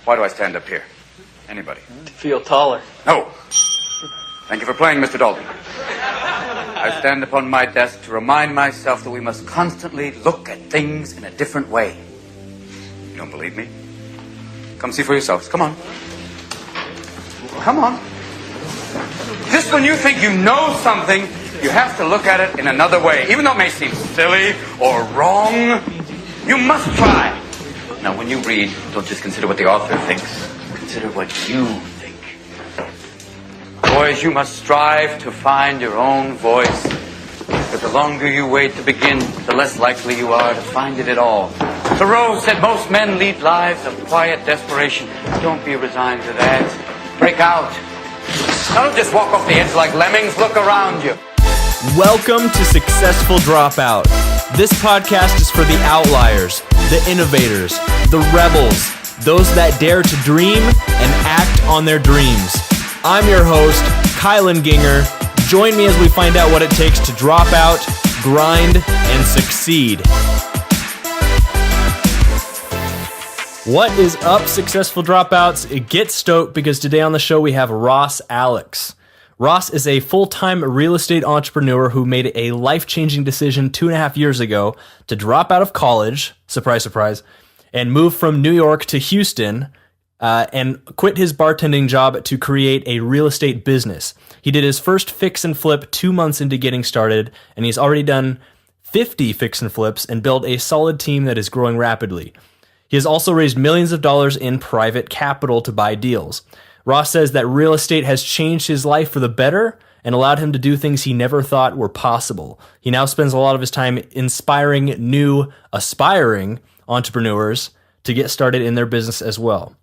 Why do I stand up here? Anybody? To feel taller. No. Thank you for playing, Mr. Dalton. I stand upon my desk to remind myself that we must constantly look at things in a different way. You don't believe me? Come see for yourselves. Come on. Come on. Just when you think you know something, you have to look at it in another way. Even though it may seem silly or wrong, you must try. Now, when you read, don't just consider what the author thinks. Consider what you think. Boys, you must strive to find your own voice. Because the longer you wait to begin, the less likely you are to find it at all. Thoreau said most men lead lives of quiet desperation. Don't be resigned to that. Break out. Don't just walk off the edge like lemmings. Look around you. Welcome to Successful Dropout. This podcast is for the outliers, the innovators, the rebels, those that dare to dream and act on their dreams. I'm your host, Kylan Ginger. Join me as we find out what it takes to drop out, grind, and succeed. What is up, Successful Dropouts? Get stoked because today on the show we have Ross Alex. Ross is a full-time real estate entrepreneur who made a life-changing decision 2.5 years ago to drop out of college, surprise, surprise, and move from New York to Houston and quit his bartending job to create a real estate business. He did his first fix and flip 2 months into getting started, and he's already done 50 fix and flips and built a solid team that is growing rapidly. He has also raised millions of dollars in private capital to buy deals. Ross says that real estate has changed his life for the better and allowed him to do things he never thought were possible. He now spends a lot of his time inspiring new, aspiring entrepreneurs to get started in their business as well.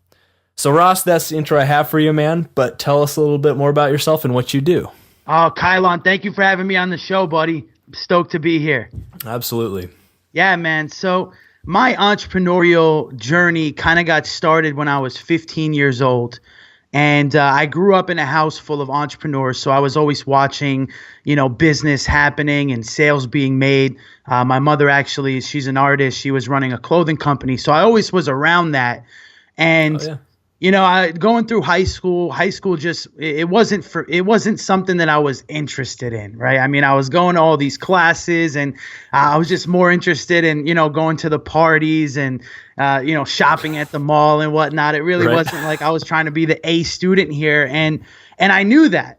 So Ross, that's the intro I have for you, man, but tell us a little bit more about yourself and what you do. Oh, Kylan, thank you for having me on the show, buddy. I'm stoked to be here. Absolutely. Yeah, man. So my entrepreneurial journey kind of got started when I was 15 years old. And I grew up in a house full of entrepreneurs, so I was always watching, business happening and sales being made. My mother actually, she's an artist. She was running a clothing company, so I always was around that. And going through high school just it wasn't something that I was interested in, right? I mean, I was going to all these classes, and I was just more interested in going to the parties and shopping at the mall and whatnot. It really wasn't like I was trying to be the A student here, and I knew that.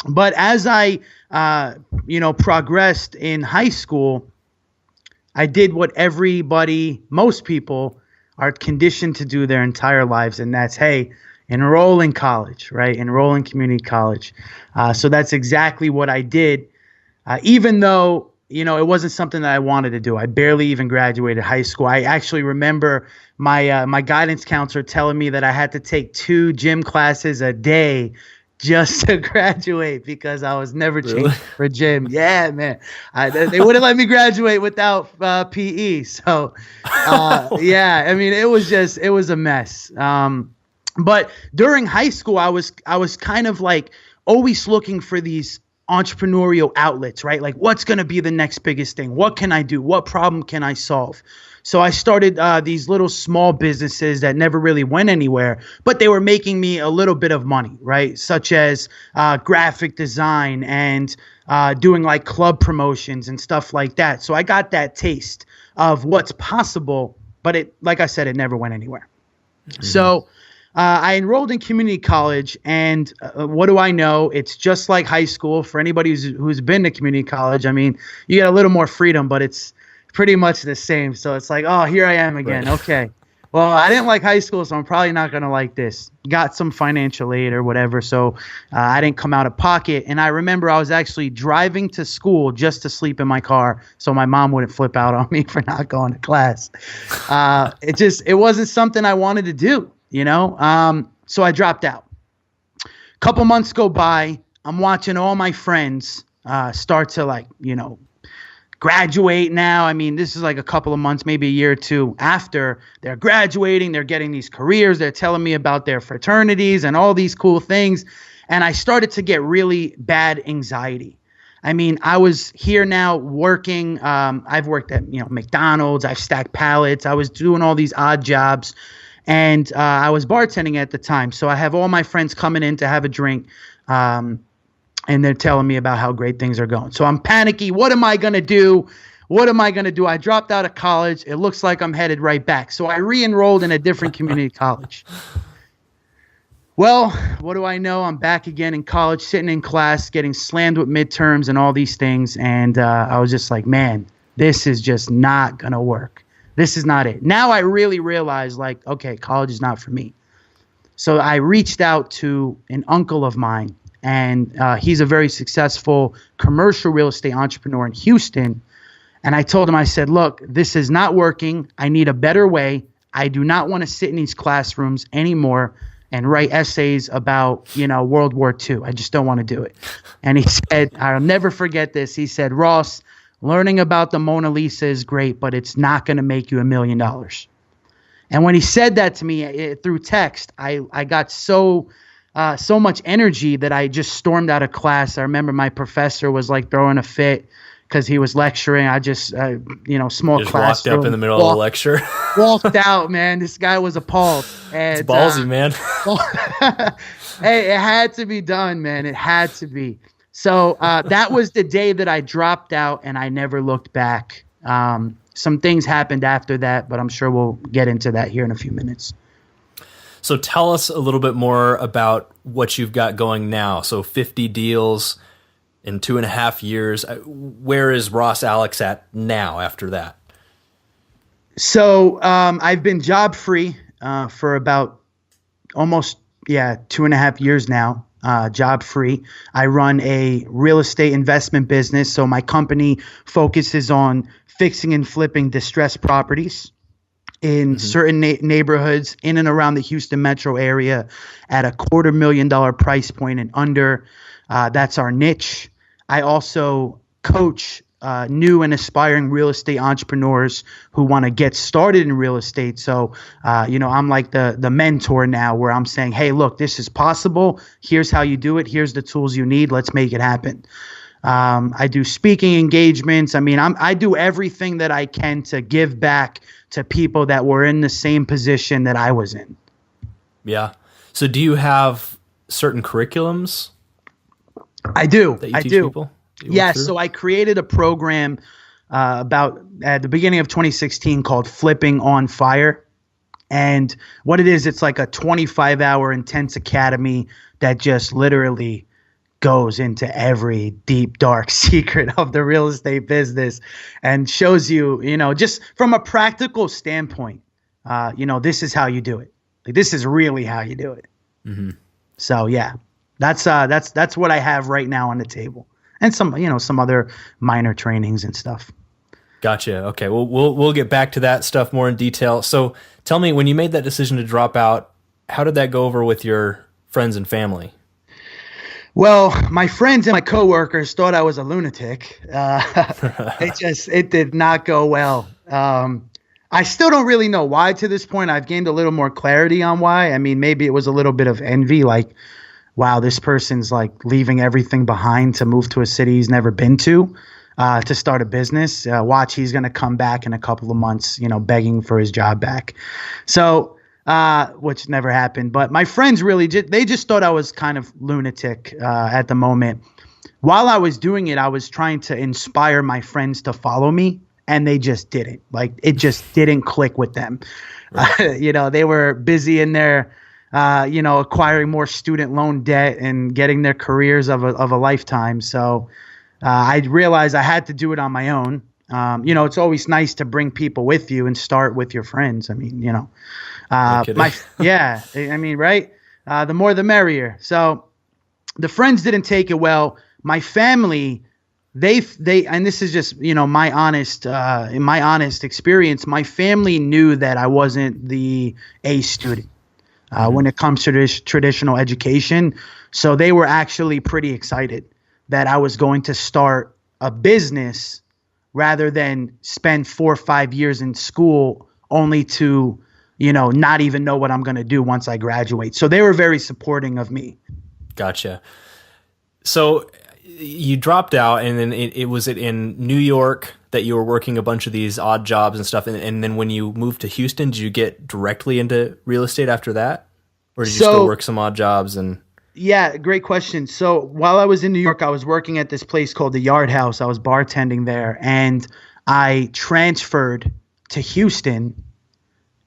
But as I progressed in high school, I did what most people are conditioned to do their entire lives, and that's, hey, enroll in college, right? Enroll in community college. So that's exactly what I did, even though, it wasn't something that I wanted to do. I barely even graduated high school. I actually remember my guidance counselor telling me that I had to take 2 gym classes a day just to graduate because I was never changed for gym. Yeah, man. They wouldn't let me graduate without PE. So, it was a mess. But during high school, I was kind of like always looking for these entrepreneurial outlets, right? Like, what's going to be the next biggest thing? What can I do? What problem can I solve? So I started these little small businesses that never really went anywhere, but they were making me a little bit of money, right? Such as graphic design and doing like club promotions and stuff like that. So I got that taste of what's possible, but like I said, it never went anywhere. Mm-hmm. So I enrolled in community college, and what do I know? It's just like high school for anybody who's been to community college. I mean, you get a little more freedom, but it's pretty much the same. So it's like, oh, here I am again. Right. Okay. Well, I didn't like high school, so I'm probably not going to like this. Got some financial aid or whatever, so I didn't come out of pocket. And I remember I was actually driving to school just to sleep in my car so my mom wouldn't flip out on me for not going to class. It wasn't something I wanted to do, so I dropped out. Couple months go by. I'm watching all my friends start to graduate now. I mean, this is like a couple of months, maybe a year or two after they're graduating. They're getting these careers. They're telling me about their fraternities and all these cool things. And I started to get really bad anxiety. I mean, I was here now working. I've worked at, McDonald's. I've stacked pallets. I was doing all these odd jobs. And I was bartending at the time. So I have all my friends coming in to have a drink. And they're telling me about how great things are going. So I'm panicky. What am I going to do? What am I going to do? I dropped out of college. It looks like I'm headed right back. So I re-enrolled in a different community college. Well, what do I know? I'm back again in college, sitting in class, getting slammed with midterms and all these things. And I was just like, man, this is just not going to work. This is not it. Now I really realize, like, okay, college is not for me. So I reached out to an uncle of mine, and he's a very successful commercial real estate entrepreneur in Houston. And I told him, I said, look, this is not working. I need a better way. I do not want to sit in these classrooms anymore and write essays about, World War II. I just don't want to do it. And he said, I'll never forget this. He said, Ross, learning about the Mona Lisa is great, but it's not going to make you $1 million. And when he said that to me through text, I got so much energy that I just stormed out of class. I remember my professor was like throwing a fit because he was lecturing. I just, small just class. Walked up in the middle of the lecture. Walked out, man. This guy was appalled. And, it's ballsy, man. Hey, it had to be done, man. It had to be. So that was the day that I dropped out, and I never looked back. Some things happened after that, but I'm sure we'll get into that here in a few minutes. So tell us a little bit more about what you've got going now. So 50 deals in 2.5 years. Where is Ross Alex at now after that? So I've been job free for about almost 2.5 years now. Job free. I run a real estate investment business. So my company focuses on fixing and flipping distressed properties in certain neighborhoods in and around the Houston metro area at a $250,000 price point and under. That's our niche. I also coach new and aspiring real estate entrepreneurs who want to get started in real estate. So, I'm like the mentor now, where I'm saying, hey, look, this is possible. Here's how you do it. Here's the tools you need. Let's make it happen. I do speaking engagements. I mean, I do everything that I can to give back to people that were in the same position that I was in. Yeah. So do you have certain curriculums? I do. That you teach people? Yes. So I created a program about at the beginning of 2016 called Flipping on Fire. And what it is, it's like a 25-hour intense academy that just literally goes into every deep, dark secret of the real estate business and shows you, just from a practical standpoint, this is how you do it. Like, this is really how you do it. Mm-hmm. So yeah, that's what I have right now on the table, and some other minor trainings and stuff. Gotcha. Okay. Well, we'll get back to that stuff more in detail. So tell me, when you made that decision to drop out, how did that go over with your friends and family? Well, my friends and my coworkers thought I was a lunatic. It did not go well. I still don't really know why to this point. I've gained a little more clarity on why. I mean, maybe it was a little bit of envy, like, wow, this person's like leaving everything behind to move to a city he's never been to start a business. Watch, he's going to come back in a couple of months, begging for his job back. So, which never happened. But my friends really they just thought I was kind of lunatic at the moment. While I was doing it, I was trying to inspire my friends to follow me, and they just didn't. Like, it just didn't click with them. Right. They were busy in their, acquiring more student loan debt and getting their careers of a lifetime. So I realized I had to do it on my own. It's always nice to bring people with you and start with your friends. I mean, right? The more the merrier. So the friends didn't take it well. My family, they and this is just, my honest experience. My family knew that I wasn't the A student when it comes to this traditional education. So they were actually pretty excited that I was going to start a business rather than spend 4 or 5 years in school only to, not even know what I'm going to do once I graduate. So they were very supporting of me. Gotcha. So you dropped out, and then it was in New York that you were working a bunch of these odd jobs and stuff, and then when you moved to Houston, did you get directly into real estate after that, or did you still work some odd jobs? And yeah, great question. So while I was in New York, I was working at this place called the Yard House. I was bartending there, and I transferred to Houston,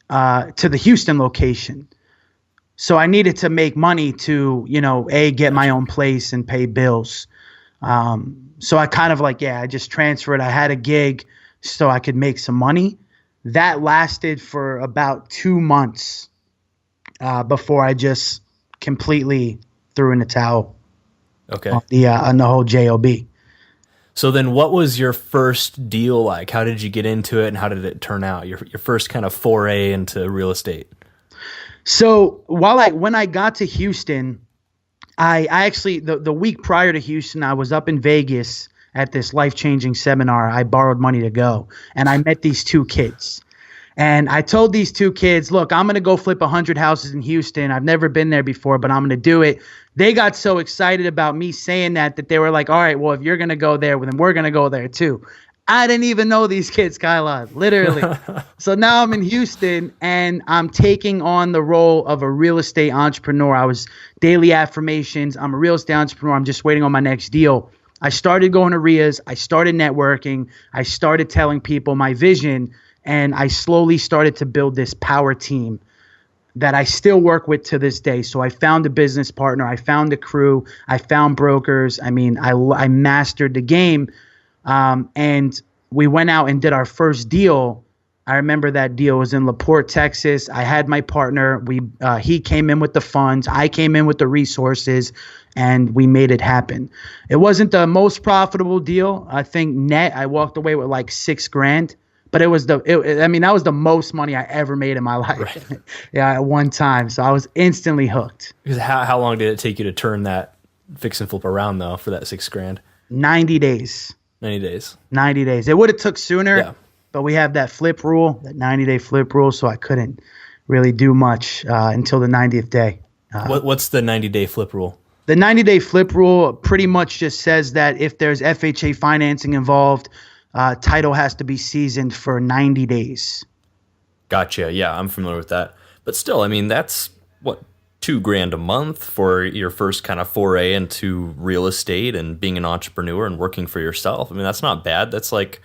to the Houston location. So I needed to make money to, get my own place and pay bills. So I kind of I just transferred. I had a gig so I could make some money. That lasted for about 2 months before I just completely threw in the towel. Okay. On the whole job. So then what was your first deal like? How did you get into it, and how did it turn out? Your first kind of foray into real estate? So when I got to Houston, I actually, the week prior to Houston, I was up in Vegas at this life-changing seminar. I borrowed money to go, and I met these 2 kids. And I told these 2 kids, look, I'm going to go flip 100 houses in Houston. I've never been there before, but I'm going to do it. They got so excited about me saying that they were like, all right, well, if you're going to go there, well, then we're going to go there too. I didn't even know these kids, Kyla, literally. So now I'm in Houston, and I'm taking on the role of a real estate entrepreneur. I was daily affirmations. I'm a real estate entrepreneur. I'm just waiting on my next deal. I started going to RIAs. I started networking. I started telling people my vision, and I slowly started to build this power team that I still work with to this day. So I found a business partner. I found a crew. I found brokers. I mean, I mastered the game. And we went out and did our first deal. I remember that deal was in LaPorte, Texas. I had my partner. He came in with the funds. I came in with the resources, and we made it happen. It wasn't the most profitable deal. I think net, I walked away with like $6,000, but that was the most money I ever made in my life. Right. Yeah, at one time. So I was instantly hooked. Because how long did it take you to turn that fix and flip around though for that $6,000? 90 days. 90 days. 90 days. It would have took sooner, but we have that flip rule, that 90-day flip rule, so I couldn't really do much until the 90th day. What's the 90-day flip rule? The 90-day flip rule pretty much just says that if there's FHA financing involved, title has to be seasoned for 90 days. Gotcha. Yeah, I'm familiar with that. But still, I mean, that's $2,000 a month for your first kind of foray into real estate and being an entrepreneur and working for yourself. I mean, that's not bad. That's like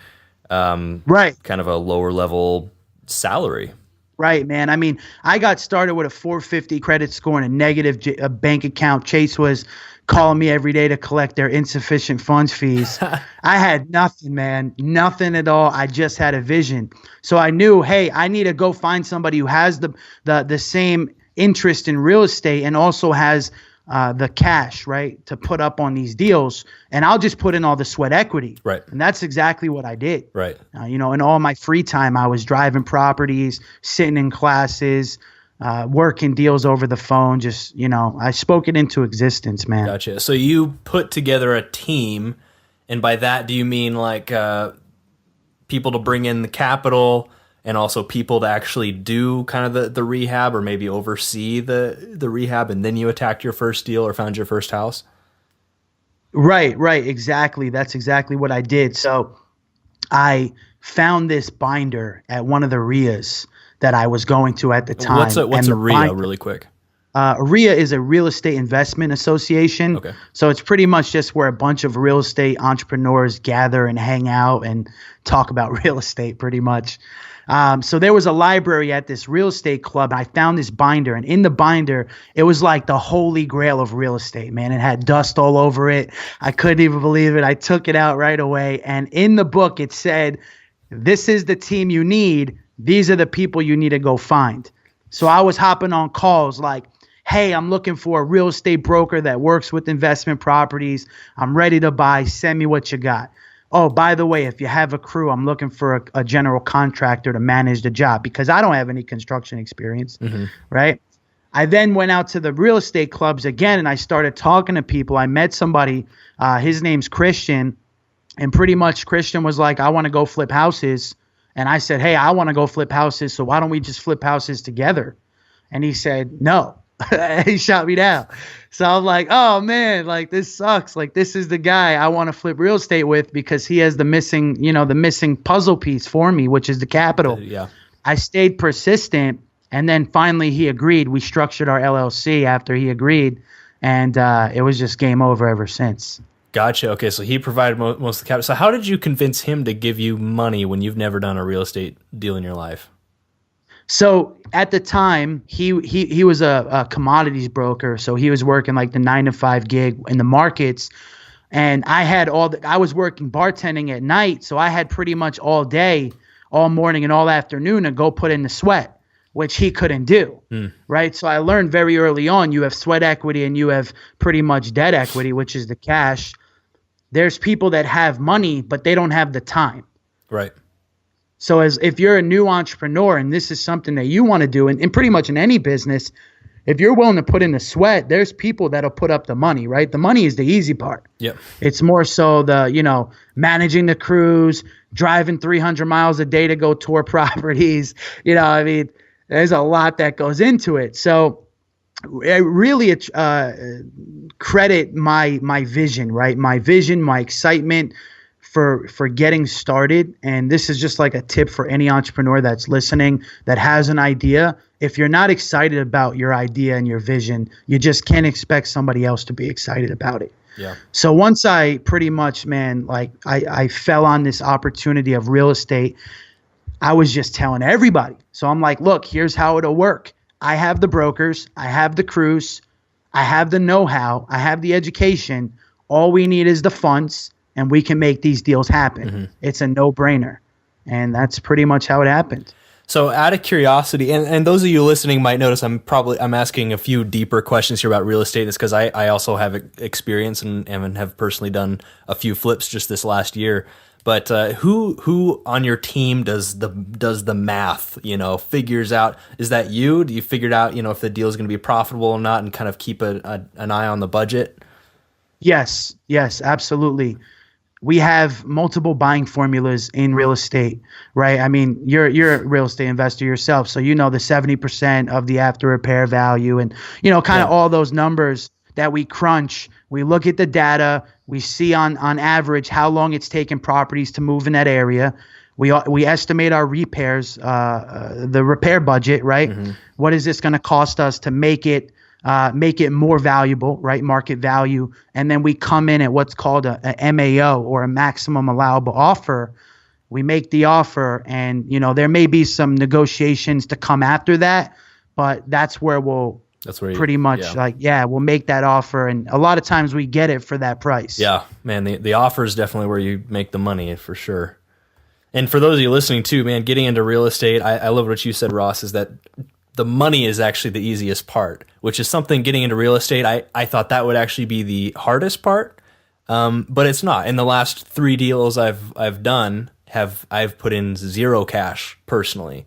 kind of a lower level salary. Right, man. I mean, I got started with a 450 credit score and a negative bank account. Chase was calling me every day to collect their insufficient funds fees. I had nothing, man. Nothing at all. I just had a vision. So I knew, hey, I need to go find somebody who has the same interest in real estate and also has the cash, right, to put up on these deals, and I'll just put in all the sweat equity. Right. And that's exactly what I did. Right. In all my free time, I was driving properties, sitting in classes, working deals over the phone. Just, I spoke it into existence, man. Gotcha. So you put together a team, and by that, do you mean like people to bring in the capital and also people to actually do kind of the rehab or maybe oversee the rehab, and then you attacked your first deal or found your first house? Right, exactly. That's exactly what I did. So I found this binder at one of the RIAs that I was going to at the time. What's a RIA, really quick? A RIA is a real estate investment association. Okay. So it's pretty much just where a bunch of real estate entrepreneurs gather and hang out and talk about real estate pretty much. So there was a library at this real estate club. I found this binder, and in the binder, it was like the holy grail of real estate, man. It had dust all over it. I couldn't even believe it. I took it out right away. And in the book, it said, this is the team you need. These are the people you need to go find. So I was hopping on calls like, hey, I'm looking for a real estate broker that works with investment properties. I'm ready to buy. Send me what you got. Oh, by the way, if you have a crew, I'm looking for a general contractor to manage the job because I don't have any construction experience, right? I then went out to the real estate clubs again, and I started talking to people. I met somebody, his name's Christian, and pretty much Christian was like, I want to go flip houses. And I said, hey, I want to go flip houses, so why don't we just flip houses together? And he said, no, He shot me down. So I'm like, oh man, like this sucks. Like this is the guy I want to flip real estate with because he has the missing, the missing puzzle piece for me, which is the capital. Yeah. I stayed persistent, and then finally he agreed. We structured our LLC after he agreed, and it was just game over ever since. Gotcha. Okay, so he provided most of the capital. So how did you convince him to give you money when you've never done a real estate deal in your life? So at the time, he was a commodities broker. So he was working like the 9 to 5 gig in the markets. And I was working bartending at night. So I had pretty much all day, all morning and all afternoon to go put in the sweat, which he couldn't do. Right. So I learned very early on, you have sweat equity and you have pretty much debt equity, which is the cash. There's people that have money, but they don't have the time. Right. So if you're a new entrepreneur and this is something that you want to do, and pretty much in any business, if you're willing to put in the sweat, there's people that'll put up the money, right? The money is the easy part. Yep. It's more so the, managing the crews, driving 300 miles a day to go tour properties. There's a lot that goes into it. So I really credit my vision, right? My vision, my excitement for getting started. And this is just like a tip for any entrepreneur that's listening that has an idea. If you're not excited about your idea and your vision, you just can't expect somebody else to be excited about it. Yeah. So once I pretty much, I fell on this opportunity of real estate, I was just telling everybody. So I'm like, look, here's how it'll work. I have the brokers, I have the crews, I have the know-how, I have the education. All we need is the funds, and we can make these deals happen. Mm-hmm. It's a no-brainer. And that's pretty much how it happened. So out of curiosity, and those of you listening might notice I'm asking a few deeper questions here about real estate. It's because I also have experience and have personally done a few flips just this last year. But who on your team does the math, figures out? Is that you? Do you figure out, if the deal is going to be profitable or not and kind of keep an eye on the budget? Yes, absolutely. We have multiple buying formulas in real estate, right? I mean, you're a real estate investor yourself, so the 70% of the after repair value and, kind of all those numbers that we crunch. We look at the data. We see on average how long it's taken properties to move in that area. We estimate our repairs, the repair budget, right? Mm-hmm. What is this going to cost us to make it more valuable, right? Market value. And then we come in at what's called a MAO, or a maximum allowable offer. We make the offer, and there may be some negotiations to come after that, but that's where we'll we'll make that offer. And a lot of times we get it for that price. Yeah, man, the offer is definitely where you make the money for sure. And for those of you listening too, man, getting into real estate, I love what you said, Ross, is that the money is actually the easiest part, which is something getting into real estate. I thought that would actually be the hardest part, but it's not. In the last 3 deals I've done, I've put in 0 cash personally.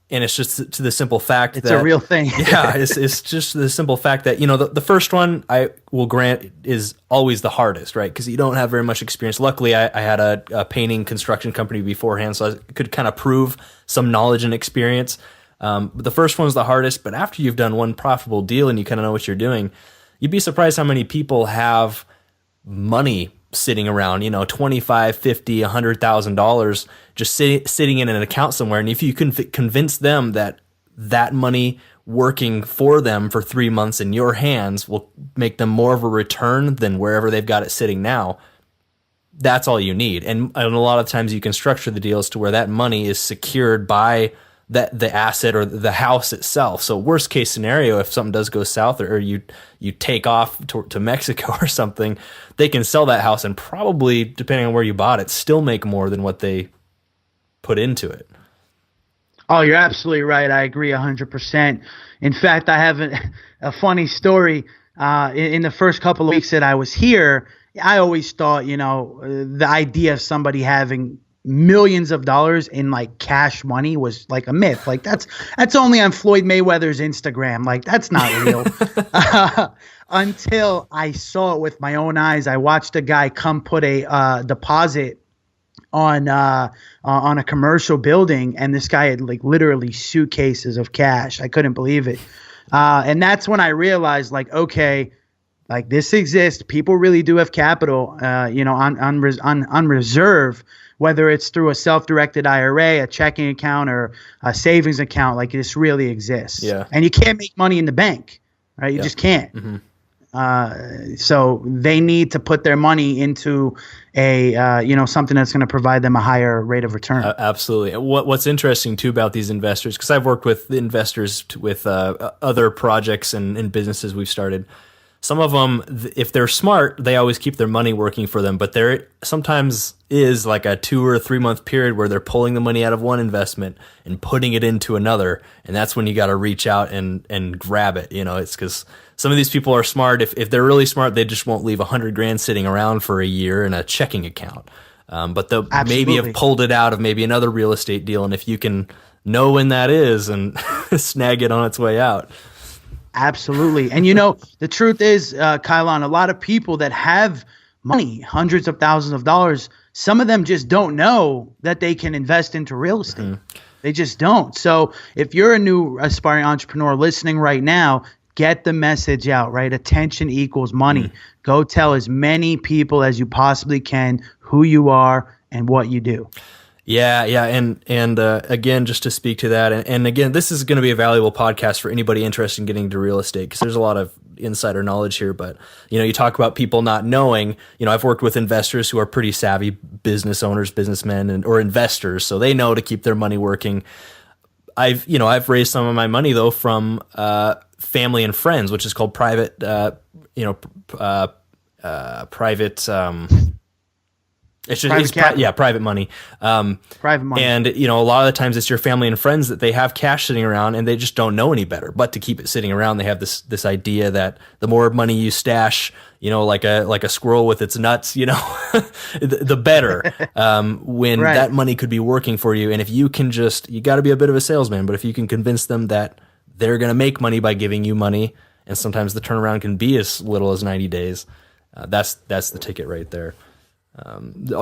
And it's just to the simple fact it's a real thing. Yeah, it's just the simple fact that, the first one I will grant is always the hardest, right? Because you don't have very much experience. Luckily, I had a painting construction company beforehand, so I could kind of prove some knowledge and experience. But the first one's the hardest, but after you've done one profitable deal and you kind of know what you're doing, you'd be surprised how many people have money sitting around, $25, $50, $100,000 just sitting in an account somewhere. And if you can convince them that money working for them for 3 months in your hands will make them more of a return than wherever they've got it sitting now, that's all you need. And a lot of times you can structure the deals to where that money is secured by the asset or the house itself. So worst case scenario, if something does go south or you take off to Mexico or something, they can sell that house and probably, depending on where you bought it, still make more than what they put into it. Oh, you're absolutely right. I agree 100%. In fact, I have a funny story. In the first couple of weeks that I was here, I always thought, the idea of somebody having millions of dollars in like cash money was like a myth. Like that's only on Floyd Mayweather's Instagram. Like that's not real. Until I saw it with my own eyes. I watched a guy come put a deposit on a commercial building, and this guy had like literally suitcases of cash. I couldn't believe it. And that's when I realized, like, okay, like this exists. People really do have capital, on reserve, whether it's through a self-directed IRA, a checking account, or a savings account. Like this really exists. Yeah. And you can't make money in the bank, right? You just can't. Mm-hmm. So they need to put their money into a something that's going to provide them a higher rate of return. Absolutely. What's interesting too about these investors, because I've worked with investors with other projects and businesses we've started. Some of them, if they're smart, they always keep their money working for them. But there sometimes is like a 2 or 3 month period where they're pulling the money out of one investment and putting it into another. And that's when you got to reach out and grab it. It's because some of these people are smart. If they're really smart, they just won't leave $100,000 sitting around for a year in a checking account. But they'll maybe have pulled it out of maybe another real estate deal. And if you can know when that is and snag it on its way out. Absolutely. And the truth is, Kylon, a lot of people that have money, hundreds of thousands of dollars, some of them just don't know that they can invest into real estate. Mm-hmm. They just don't. So if you're a new aspiring entrepreneur listening right now, get the message out, right? Attention equals money. Mm-hmm. Go tell as many people as you possibly can who you are and what you do. Yeah, and again, just to speak to that, and again, this is going to be a valuable podcast for anybody interested in getting into real estate, because there's a lot of insider knowledge here. But you talk about people not knowing. I've worked with investors who are pretty savvy business owners, businessmen, or investors, so they know to keep their money working. I've raised some of my money though from family and friends, which is called private. It's private money. Private money. And, a lot of the times it's your family and friends that they have cash sitting around and they just don't know any better. But to keep it sitting around, they have this idea that the more money you stash, like a squirrel with its nuts, the better, when that money could be working for you. And if you can you got to be a bit of a salesman, but if you can convince them that they're going to make money by giving you money, and sometimes the turnaround can be as little as 90 days, that's the ticket right there.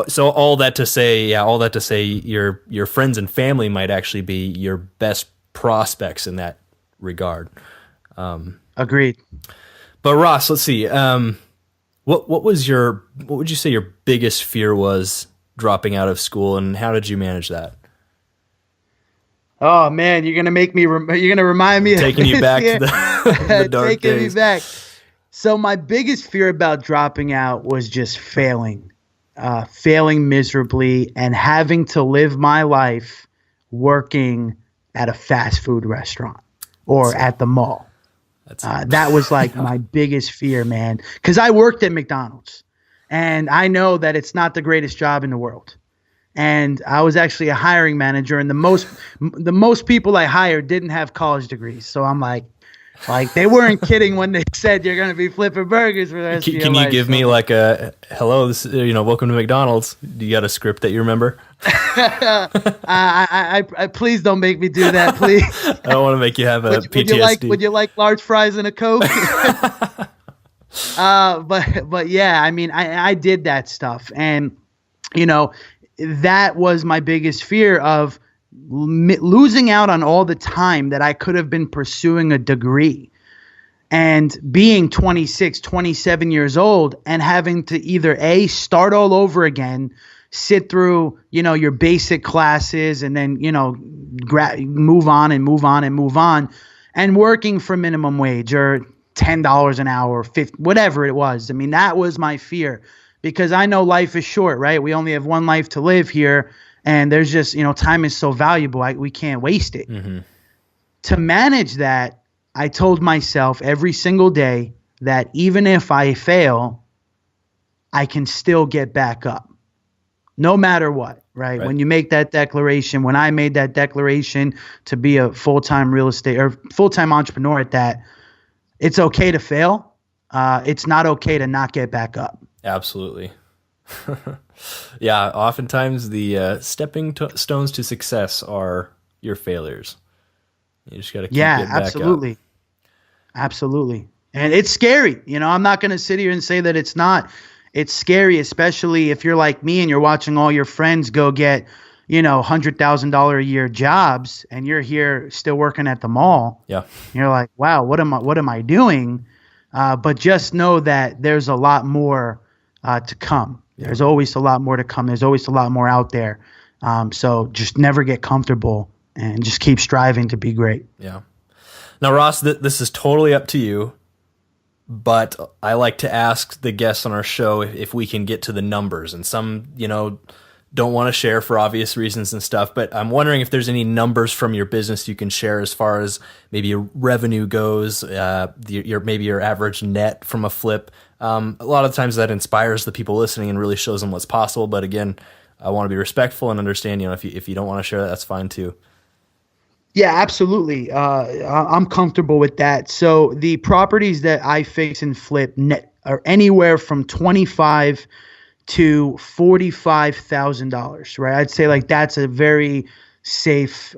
So all that to say, your friends and family might actually be your best prospects in that regard. Agreed. But Ross, let's see. What would you say your biggest fear was dropping out of school, and how did you manage that? Oh man, you're gonna make me. You're gonna remind me. Taking you back to the dark taking days. Me back. So my biggest fear about dropping out was just failing miserably and having to live my life working at a fast food restaurant or at the mall. That was like my biggest fear, man, because I worked at McDonald's and I know that it's not the greatest job in the world. And I was actually a hiring manager, and the most people I hired didn't have college degrees. So I'm like they weren't kidding when they said you're going to be flipping burgers for the rest of your life. Can you give me like a hello? This welcome to McDonald's. Do you got a script that you remember? I please don't make me do that, please. I don't want to make you have a PTSD. Would you like large fries and a Coke? But yeah, I mean, I did that stuff, and that was my biggest fear of losing out on all the time that I could have been pursuing a degree and being 26, 27 years old and having to either start all over again, sit through, your basic classes and then, move on and working for minimum wage or $10 an hour, $50, whatever it was. I mean, that was my fear because I know life is short, right? We only have one life to live here. And there's just, time is so valuable. We can't waste it. Mm-hmm. To manage that, I told myself every single day that even if I fail, I can still get back up no matter what, right? When you make that declaration, when I made that declaration to be a full-time real estate or full-time entrepreneur at that, it's okay to fail. It's not okay to not get back up. Absolutely. Yeah, oftentimes the stepping stones to success are your failures. You just got to keep getting back absolutely. up. Absolutely. And it's scary. I'm not going to sit here and say that it's not. It's scary, especially if you're like me and you're watching all your friends go get, $100,000 a year jobs, and you're here still working at the mall. Yeah. You're like, wow, what am I doing? But just know that there's a lot more to come. Yeah. There's always a lot more to come. There's always a lot more out there. So just never get comfortable and just keep striving to be great. Yeah. Now, Ross, this is totally up to you, but I like to ask the guests on our show if we can get to the numbers, and some, don't want to share for obvious reasons and stuff, but I'm wondering if there's any numbers from your business you can share as far as maybe your revenue goes, maybe your average net from a flip. A lot of times that inspires the people listening and really shows them what's possible. But again, I want to be respectful and understand, if you don't want to share that, that's fine too. Yeah, absolutely. I'm comfortable with that. So the properties that I fix and flip net are anywhere from $25,000 to $45,000, right? I'd say like that's a very safe,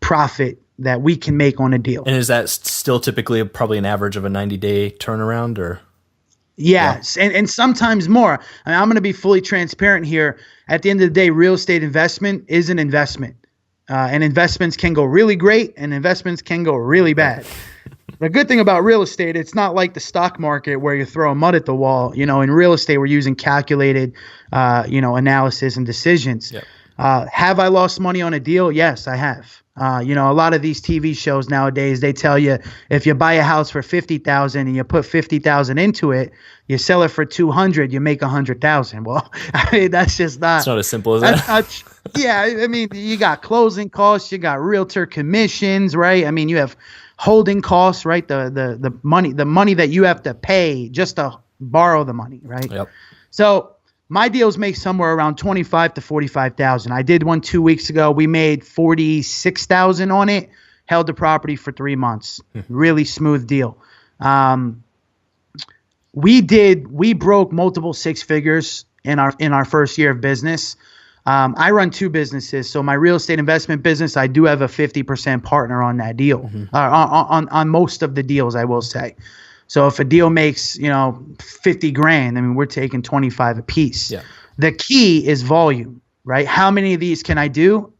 profit that we can make on a deal. And is that still typically probably an average of a 90-day turnaround, or? Yes, yeah. And sometimes more. I mean, I'm going to be fully transparent here. At the end of the day, real estate investment is an investment. And investments can go really great and investments can go really bad. The good thing about real estate, it's not like the stock market where you throw mud at the wall. In real estate, we're using calculated, analysis and decisions. Yep. Have I lost money on a deal? Yes, I have. A lot of these TV shows nowadays, they tell you if you buy a house for $50,000 and you put $50,000 into it, you sell it for $200,000, you make $100,000. Well, I mean, that's just not. It's not as simple as that. Yeah, I mean, you got closing costs, you got realtor commissions, right? I mean, you have holding costs, right? The money that you have to pay just to borrow the money, right? Yep. So my deals make somewhere around $25,000 to $45,000. I did one 2 weeks ago. We made $46,000 on it. Held the property for 3 months. Really smooth deal. We broke multiple six figures in our first year of business. I run two businesses. So my real estate investment business, I do have a 50% partner on that deal. On most of the deals, I will say. So if a deal makes, $50,000, I mean, we're taking 25 a piece. Yeah. The key is volume, right? How many of these can I do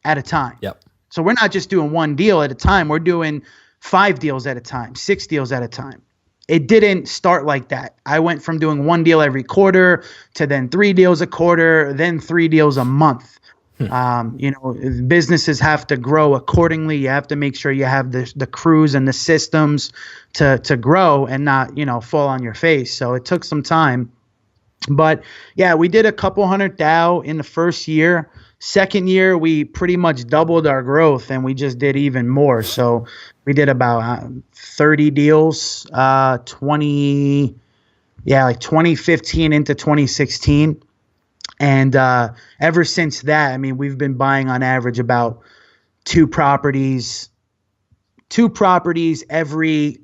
at a time? Yep. So we're not just doing one deal at a time. We're doing 5 deals at a time, 6 deals at a time. It didn't start like that. I went from doing one deal every quarter to then 3 deals a quarter, then 3 deals a month. Businesses have to grow accordingly. You have to make sure you have the crews and the systems to grow and not, fall on your face. So it took some time. But yeah, we did a couple $100,000 in the first year. Second year, we pretty much doubled our growth and we just did even more. So we did about 30 deals, 2015 into 2016. And ever since that, I mean, we've been buying on average about two properties every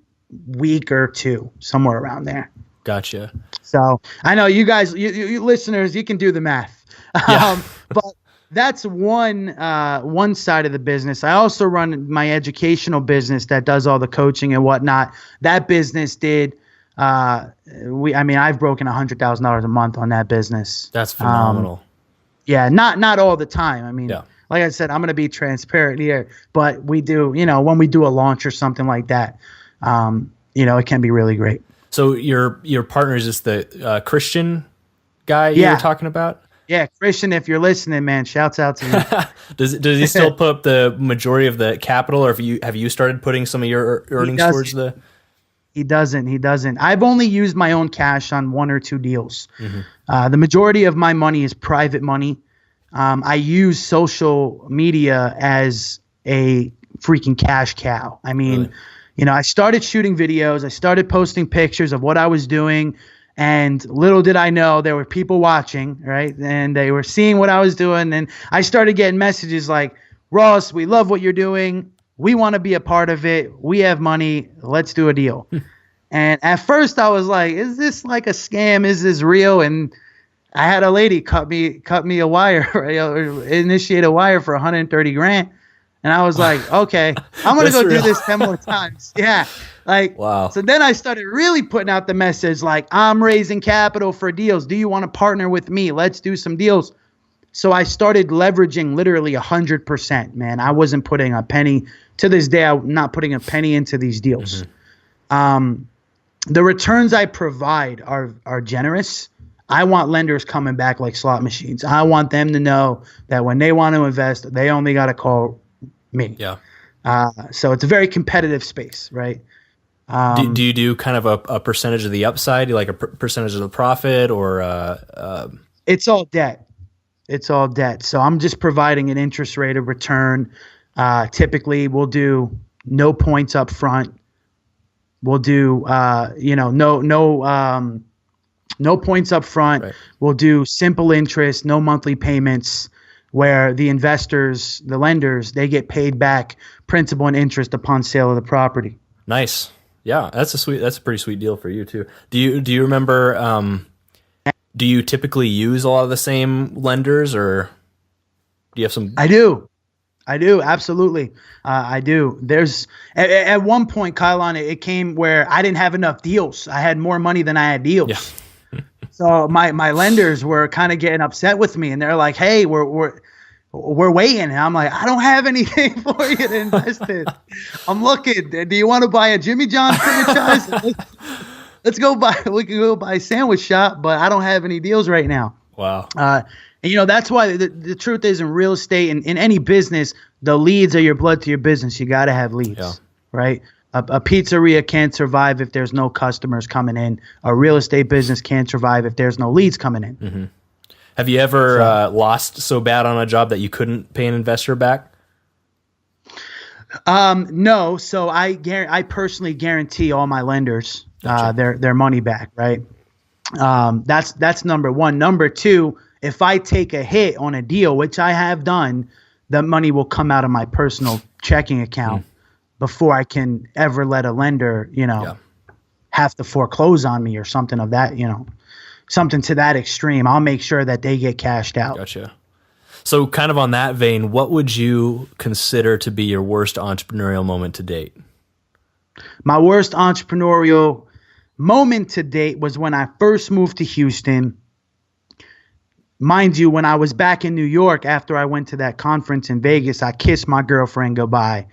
week or two, somewhere around there. Gotcha. So I know you guys, you listeners, you can do the math. Yeah. But that's one side of the business. I also run my educational business that does all the coaching and whatnot. That business did. I've broken $100,000 a month on that business. That's phenomenal. Yeah, not all the time. I mean, yeah. Like I said, I'm going to be transparent here, but we do, when we do a launch or something like that, it can be really great. So your partner is just the Christian guy you were talking about? Yeah, Christian, if you're listening, man, shouts out to you. Does he still put up the majority of the capital, or have you started putting some of your earnings towards the? He doesn't. I've only used my own cash on 1 or 2 deals. Mm-hmm. The majority of my money is private money. I use social media as a freaking cash cow. I mean, really? I started shooting videos. I started posting pictures of what I was doing. And little did I know there were people watching, right? And they were seeing what I was doing. And I started getting messages like, Ross, we love what you're doing. We want to be a part of it. We have money. Let's do a deal. And at first I was like, is this like a scam? Is this real? And I had a lady cut me a wire, right? Or initiate a wire for $130,000. And I was like, okay, I'm going to go do this 10 more times. Yeah. Wow. So then I started really putting out the message like, I'm raising capital for deals. Do you want to partner with me? Let's do some deals. So I started leveraging literally 100%, man. I wasn't putting a penny. To this day, I'm not putting a penny into these deals. The returns I provide are generous. I want lenders coming back like slot machines. I want them to know that when they want to invest, they only got to call me. Yeah. So it's a very competitive space, right? Do you do kind of a percentage of the upside, like a percentage of the profit, or It's all debt. It's all debt. So I'm just providing an interest rate of return. Typically, we'll do no points up front. We'll do no points up front. Right. We'll do simple interest, no monthly payments, where the investors, the lenders, they get paid back principal and interest upon sale of the property. Nice? Yeah, that's a pretty sweet deal for you too. Do you remember? Do you typically use a lot of the same lenders, or do you have some? I do, absolutely. I do. There's at one point, Kylon, it came where I didn't have enough deals. I had more money than I had deals. Yeah. So my lenders were kind of getting upset with me, and they're like, "Hey, we're waiting." And I'm like, "I don't have anything for you to invest in. I'm looking. Do you want to buy a Jimmy John's franchise? We can go buy a sandwich shop, but I don't have any deals right now." Wow. And that's why the truth is, in real estate and in any business, the leads are your blood to your business. You got to have leads, right? A pizzeria can't survive if there's no customers coming in. A real estate business can't survive if there's no leads coming in. Mm-hmm. Have you ever lost so bad on a job that you couldn't pay an investor back? No. So I personally guarantee all my lenders their money back, right? That's number one. Number two, if I take a hit on a deal, which I have done, the money will come out of my personal checking account before I can ever let a lender, have to foreclose on me or something of that, something to that extreme. I'll make sure that they get cashed out. Gotcha. So kind of on that vein, what would you consider to be your worst entrepreneurial moment to date? My worst entrepreneurial moment to date was when I first moved to Houston. Mind you, when I was back in New York after I went to that conference in Vegas, I kissed my girlfriend goodbye.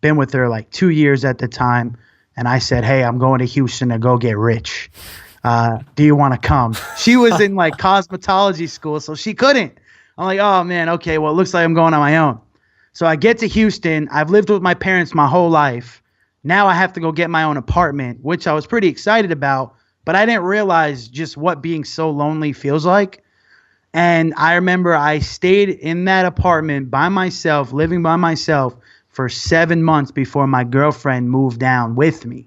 Been with her like 2 years at the time. And I said, "Hey, I'm going to Houston to go get rich. Do you want to come?" She was in like cosmetology school, so she couldn't. I'm like, "Oh man, okay, well, it looks like I'm going on my own." So I get to Houston. I've lived with my parents my whole life. Now I have to go get my own apartment, which I was pretty excited about, but I didn't realize just what being so lonely feels like. And I remember I stayed in that apartment by myself, living by myself for 7 months before my girlfriend moved down with me.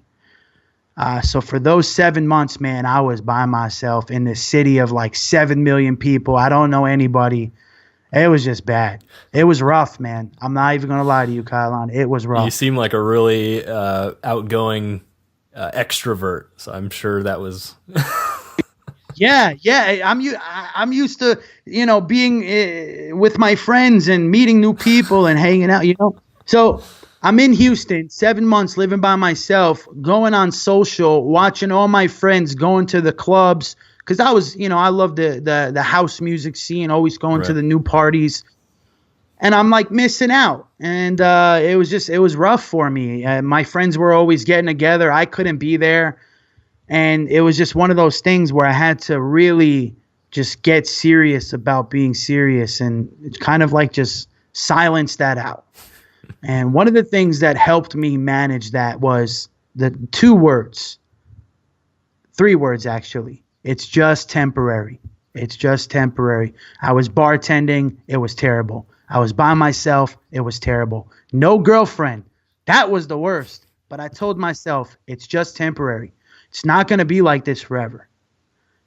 So for those 7 months, man, I was by myself in this city of like 7 million people. I don't know anybody. It was just bad. It was rough, man. I'm not even going to lie to you, Kylon. It was rough. You seem like a really outgoing extrovert, so I'm sure that was... Yeah. I'm used to, being with my friends and meeting new people and hanging out, So I'm in Houston, 7 months living by myself, going on social, watching all my friends going to the clubs. Because I was, I love the house music scene, always going to the new parties. And I'm like missing out. And it was rough for me. My friends were always getting together. I couldn't be there. And it was just one of those things where I had to really just get serious about being serious and kind of like just silence that out. And one of the things that helped me manage that was the 3 words actually. It's just temporary. It's just temporary. I was bartending. It was terrible. I was by myself. It was terrible. No girlfriend. That was the worst. But I told myself, it's just temporary. It's not going to be like this forever.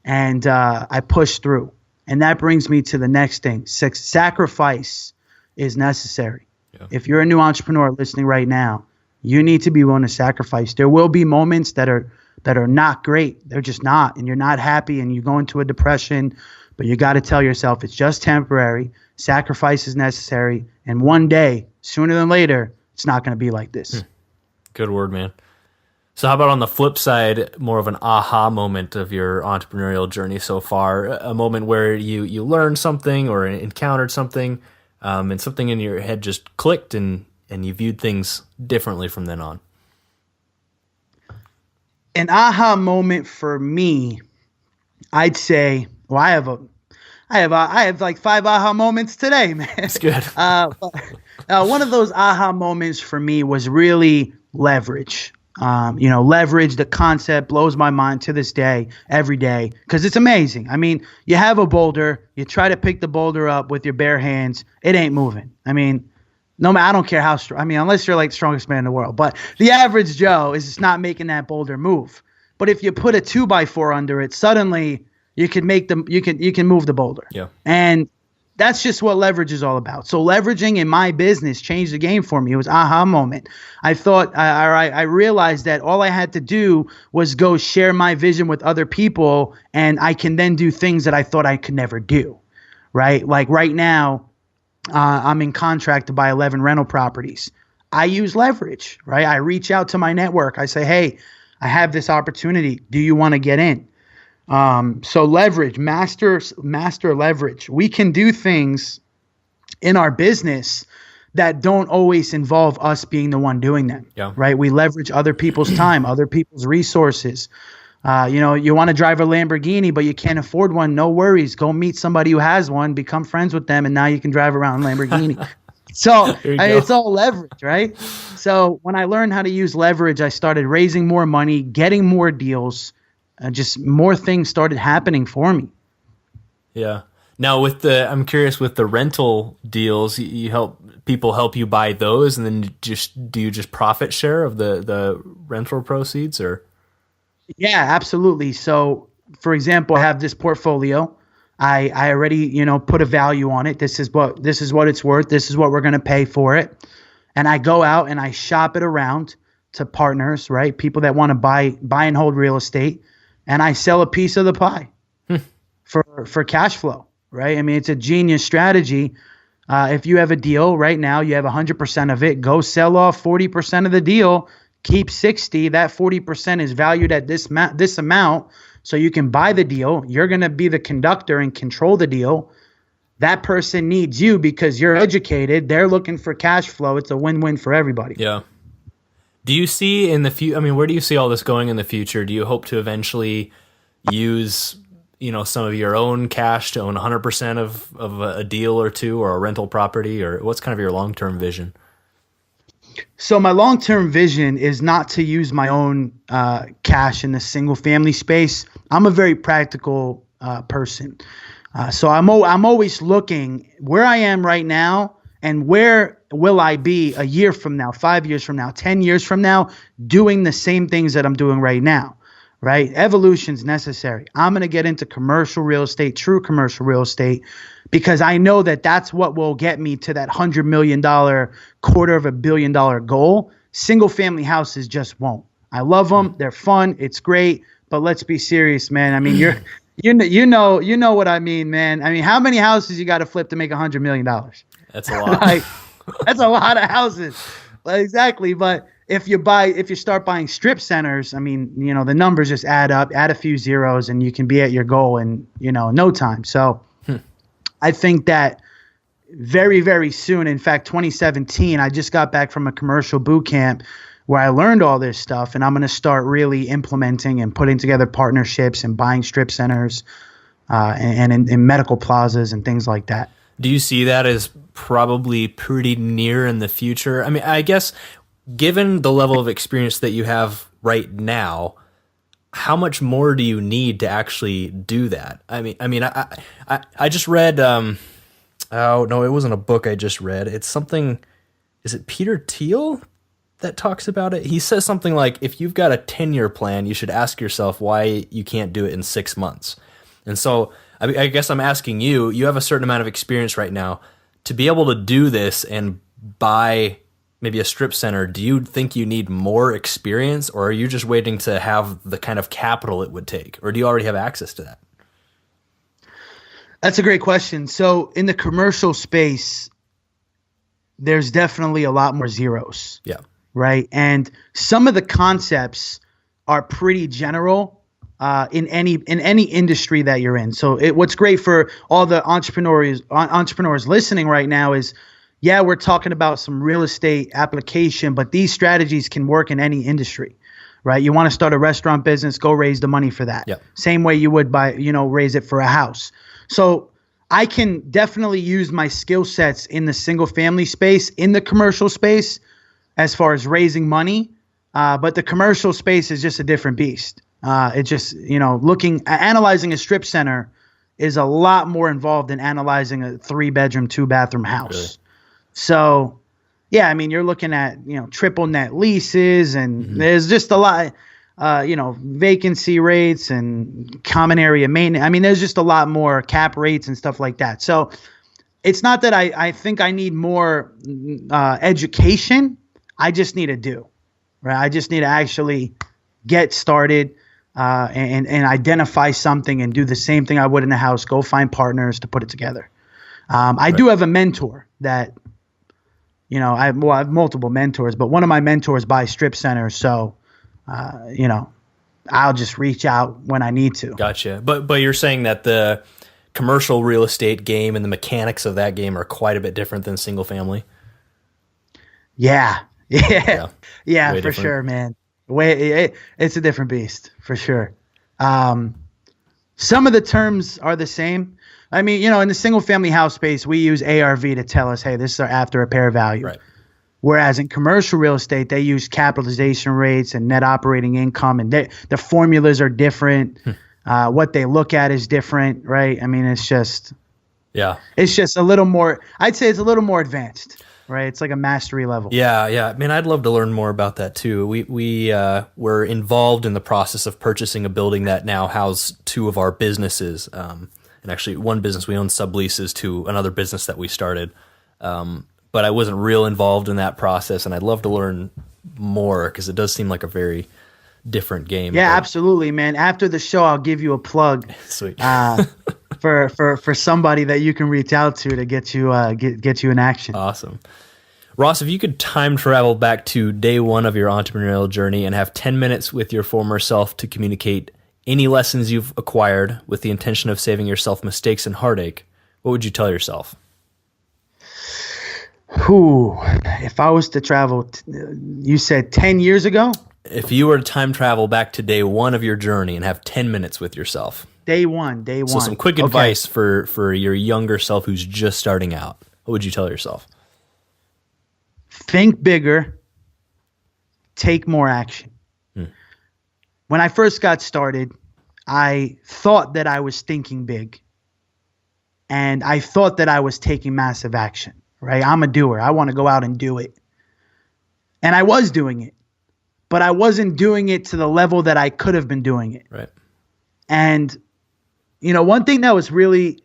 And I pushed through. And that brings me to the next thing. Sacrifice is necessary. Yeah. If you're a new entrepreneur listening right now, you need to be willing to sacrifice. There will be moments that are not great. They're just not. And you're not happy and you go into a depression. But you got to tell yourself it's just temporary. Sacrifice is necessary. And one day, sooner than later, it's not going to be like this. Good word, man. So how about on the flip side, more of an aha moment of your entrepreneurial journey so far, a moment where you learned something or encountered something, and something in your head just clicked and you viewed things differently from then on? An aha moment for me, I'd say, well, I have like 5 aha moments today, man. That's good. One of those aha moments for me was really leverage. Leverage, the concept blows my mind to this day, every day, because it's amazing. I mean, you have a boulder, you try to pick the boulder up with your bare hands, it ain't moving. I mean, I don't care how strong. I mean, unless you're like the strongest man in the world, but the average Joe is just not making that boulder move. But if you put a 2x4 under it, suddenly you can move the boulder. Yeah. And that's just what leverage is all about. So leveraging in my business changed the game for me. It was aha moment. I realized that all I had to do was go share my vision with other people, and I can then do things that I thought I could never do, right? Like right now, I'm in contract to buy 11 rental properties. I use leverage, right? I reach out to my network. I say, hey, I have this opportunity. Do you want to get in? So leverage, master leverage. We can do things in our business that don't always involve us being the one doing them. Yeah. Right. We leverage other people's time, other people's resources. You want to drive a Lamborghini, but you can't afford one. No worries. Go meet somebody who has one, become friends with them, and now you can drive around a Lamborghini. So it's all leverage, right? So when I learned how to use leverage, I started raising more money, getting more deals. Just more things started happening for me. Yeah. Now I'm curious with the rental deals, you help you buy those, and then do you just profit share of the rental proceeds, or? Yeah, absolutely. So for example, I have this portfolio. I already, put a value on it. This is what it's worth. This is what we're going to pay for it. And I go out and I shop it around to partners, right? People that want to buy and hold real estate. And I sell a piece of the pie for cash flow, right? I mean, it's a genius strategy. If you have a deal right now, you have 100% of it, go sell off 40% of the deal, keep 60. That 40% is valued at this amount, so you can buy the deal. You're going to be the conductor and control the deal. That person needs you because you're educated. They're looking for cash flow. It's a win-win for everybody. Yeah. Do you see in the future, where do you see all this going in the future? Do you hope to eventually use, some of your own cash to own 100% of a deal or two, or a rental property, or what's kind of your long-term vision? So my long-term vision is not to use my own cash in the single-family space. I'm a very practical person. So I'm always looking where I am right now and where will I be a year from now, 5 years from now, 10 years from now, doing the same things that I'm doing right now, right? Evolution's necessary. I'm going to get into commercial real estate, true commercial real estate, because I know that that's what will get me to that $100 million, $250 million goal. Single family houses just won't. I love them. They're fun. It's great. But let's be serious, man. I mean, you know what I mean, man. I mean, how many houses you got to flip to make $100 million? That's a lot. That's a lot of houses. Well, exactly. But if you start buying strip centers, I mean, the numbers just add up, add a few zeros, and you can be at your goal in, no time. So I think that very, very soon, in fact, 2017, I just got back from a commercial boot camp where I learned all this stuff, and I'm going to start really implementing and putting together partnerships and buying strip centers and in medical plazas and things like that. Do you see that as probably pretty near in the future? I mean, I guess given the level of experience that you have right now, how much more do you need to actually do that? I just read, oh no, it wasn't a book I just read. It's something, is it Peter Thiel that talks about it? He says something like, if you've got a 10-year plan, you should ask yourself why you can't do it in 6 months. And so I guess I'm asking you have a certain amount of experience right now to be able to do this and buy maybe a strip center. Do you think you need more experience, or are you just waiting to have the kind of capital it would take, or do you already have access to that? That's a great question. So in the commercial space, there's definitely a lot more zeros. Yeah. Right. And some of the concepts are pretty general in any industry that you're in. So what's great for all the entrepreneurs listening right now is, yeah, we're talking about some real estate application, but these strategies can work in any industry, right? You want to start a restaurant business, go raise the money for that. Yep. Same way you would raise it for a house. So I can definitely use my skill sets in the single family space, in the commercial space, as far as raising money. But the commercial space is just a different beast. It just, analyzing a strip center is a lot more involved than analyzing a 3-bedroom, 2-bathroom house. Really? So, yeah, I mean, you're looking at, triple net leases, and there's just a lot, vacancy rates and common area maintenance. I mean, there's just a lot more cap rates and stuff like that. So it's not that I think I need more education. I just need to do, right? I just need to actually get started and identify something and do the same thing I would in a house, go find partners to put it together. I do have a mentor that, I have multiple mentors, but one of my mentors buys strip centers. So, I'll just reach out when I need to. Gotcha. But you're saying that the commercial real estate game and the mechanics of that game are quite a bit different than single family? Yeah, for different. sure, man. It's a different beast, for sure. Some of the terms are the same. I mean, in the single family house space, we use ARV to tell us, hey, this is our after repair value. Right. Whereas in commercial real estate, they use capitalization rates and net operating income, and the formulas are different. What they look at is different, right? I mean, it's just a little more, I'd say it's a little more advanced, right? It's like a mastery level. Yeah. Man, I'd love to learn more about that too. We were involved in the process of purchasing a building that now houses 2 of our businesses. And actually one business we own subleases to another business that we started. But I wasn't real involved in that process, and I'd love to learn more because it does seem like a very different game. Yeah, absolutely, man. After the show, I'll give you a plug. Sweet. for somebody that you can reach out to get you get you in action. Awesome. Ross, if you could time travel back to day one of your entrepreneurial journey and have 10 minutes with your former self to communicate any lessons you've acquired with the intention of saving yourself mistakes and heartache, what would you tell yourself? If I was to travel, you said 10 years ago? If you were to time travel back to day one of your journey and have 10 minutes with yourself. Day one. So some quick advice for your younger self who's just starting out. What would you tell yourself? Think bigger. Take more action. When I first got started, I thought that I was thinking big. And I thought that I was taking massive action, right? I'm a doer. I want to go out and do it. And I was doing it. But I wasn't doing it to the level that I could have been doing it. Right. And, one thing that was really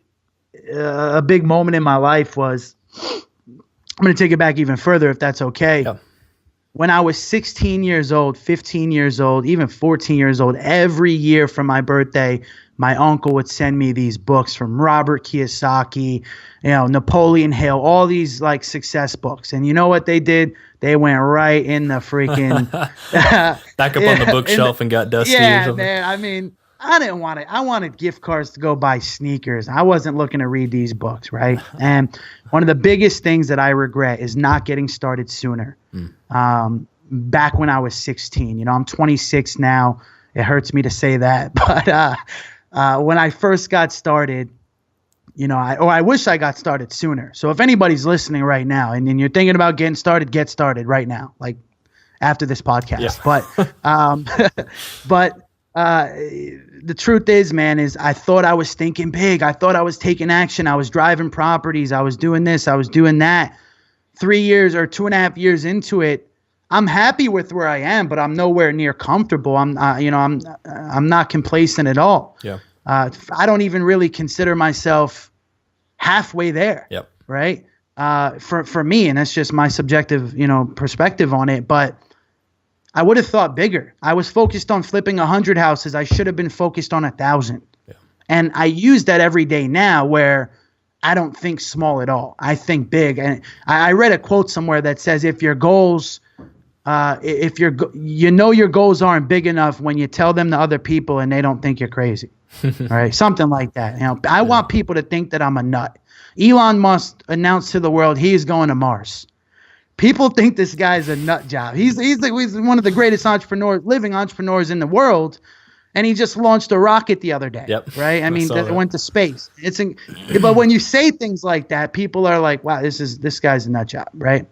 a big moment in my life was, I'm going to take it back even further if that's okay. Yeah. When I was 16 years old, 15 years old, even 14 years old, every year for my birthday, my uncle would send me these books from Robert Kiyosaki, Napoleon Hill, all these like success books. And you know what they did? They went right in the freaking back up on the bookshelf and got dusty. Yeah, or something. Man. I mean, I didn't want it. I wanted gift cards to go buy sneakers. I wasn't looking to read these books, right? And one of the biggest things that I regret is not getting started sooner. Back when I was 16, I'm 26 now. It hurts me to say that, but when I first got started, I wish I got started sooner. So if anybody's listening right now and you're thinking about getting started, get started right now, like after this podcast. Yeah. But the truth is, man, is I thought I was thinking big. I thought I was taking action. I was driving properties. I was doing this. I was doing that. 3 years or 2.5 years into it, I'm happy with where I am, but I'm nowhere near comfortable. I'm not complacent at all. Yeah. I don't even really consider myself halfway there. Yep. Right. For me, and that's just my subjective, perspective on it. But I would have thought bigger. I was focused on flipping 100 houses. I should have been focused on 1,000. Yeah. And I use that every day now where I don't think small at all. I think big. And I read a quote somewhere that says, if your goals if your goals aren't big enough when you tell them to other people and they don't think you're crazy, right? Something like that. I want people to think that I'm a nut. Elon Musk announced to the world he's going to Mars. People think this guy's a nut job. He's one of the greatest living entrepreneurs in the world, and he just launched a rocket the other day. Yep. Right? I mean, that went to space. But when you say things like that, people are like, "Wow, this guy's a nut job," right?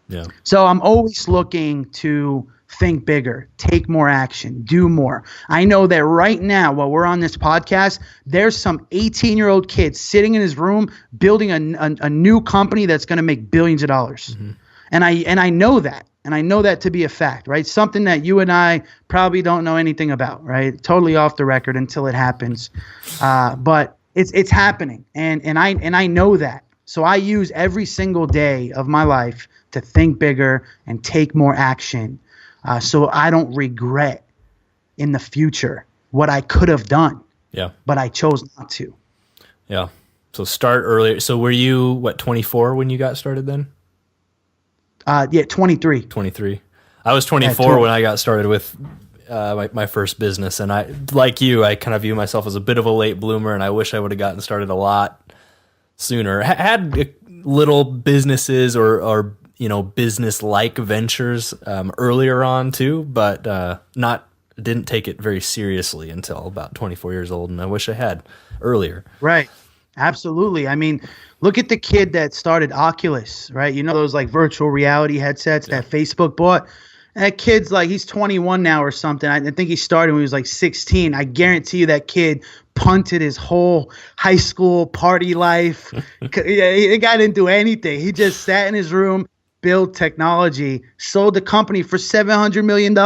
Yeah. So I'm always looking to think bigger, take more action, do more. I know that right now, while we're on this podcast, there's some 18-year-old kid sitting in his room building a new company that's going to make billions of dollars. Mm-hmm. And I know that. And I know that to be a fact, right? Something that you and I probably don't know anything about, right? Totally off the record until it happens. But it's happening. And I know that. So I use every single day of my life to think bigger and take more action. So I don't regret in the future what I could have done. Yeah. But I chose not to. Yeah. So start earlier. So were you, 24 when you got started then? 23. 23. I was 24 when I got started with my first business. And I, like you, I kind of view myself as a bit of a late bloomer, and I wish I would have gotten started a lot sooner. Had little businesses or business-like ventures earlier on too, but didn't take it very seriously until about 24 years old, and I wish I had earlier. Right. Absolutely. I mean, look at the kid that started Oculus, right? You know, those like virtual reality headsets that Facebook bought? That kid's like, he's 21 now or something. I think he started when he was like 16. I guarantee you that kid punted his whole high school party life. The guy didn't do anything. He just sat in his room, built technology, sold the company for $700 million.